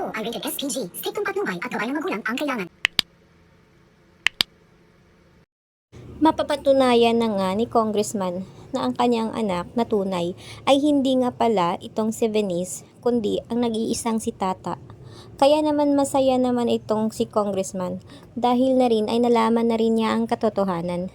Ito ay rated SPG. Striktong patnubay at gabay ng magulang ang kailangan. Mapapatunayan na nga ni Congressman na ang kanyang anak na tunay ay hindi nga pala itong si Venice, kundi ang nag-iisang si Tata. Kaya naman masaya naman itong si Congressman dahil na rin ay nalaman na rin niya ang katotohanan.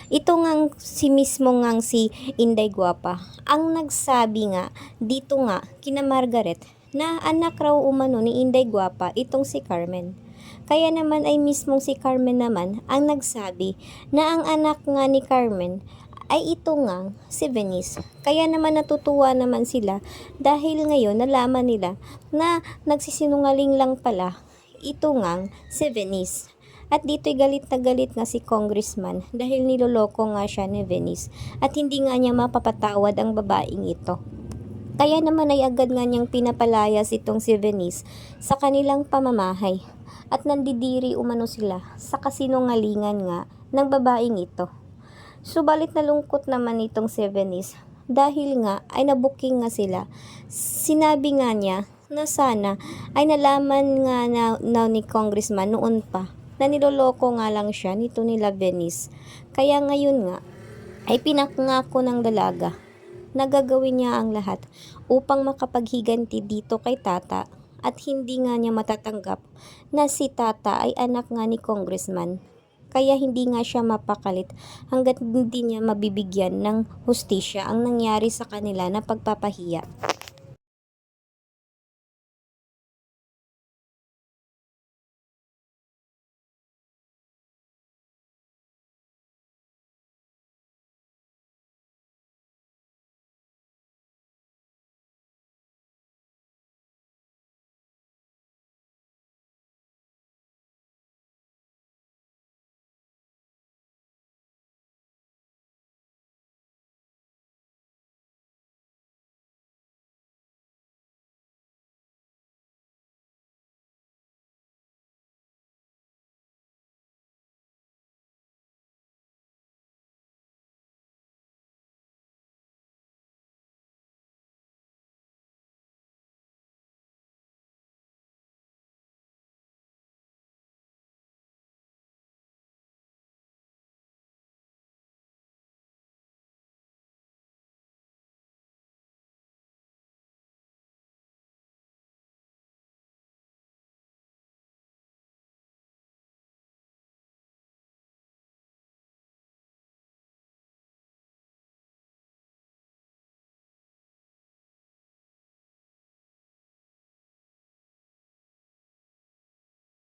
Ito ngang si mismo ngang si Inday Guapa ang nagsabi nga dito nga kina Margaret na anak raw umano ni Inday Guapa itong si Carmen. Kaya naman ay mismong si Carmen naman ang nagsabi na ang anak nga ni Carmen ay ito nga si Venice. Kaya naman natutuwa naman sila dahil ngayon nalaman nila na nagsisinungaling lang pala ito nga si Venice. At dito'y galit na galit nga si Congressman dahil niloloko nga siya ni Venice at hindi nga niya mapapatawad ang babaeng ito. Kaya naman ay agad nga niyang pinapalayas itong si Venice sa kanilang pamamahay at nandidiri umano sila sa kasinungalingan nga ng babaeng ito. Subalit nalungkot naman itong si Venice dahil nga ay nabuking nga sila. Sinabi nga niya na sana ay nalaman nga na ni Congressman noon pa na niloloko nga lang siya nito nila Venice. Kaya ngayon nga ay pinangako ng dalaga na gagawin niya ang lahat upang makapaghiganti dito kay Tata at hindi nga niya matatanggap na si Tata ay anak nga ni Congressman. Kaya hindi nga siya mapakalit hanggat hindi niya mabibigyan ng hustisya ang nangyari sa kanila na pagpapahiya.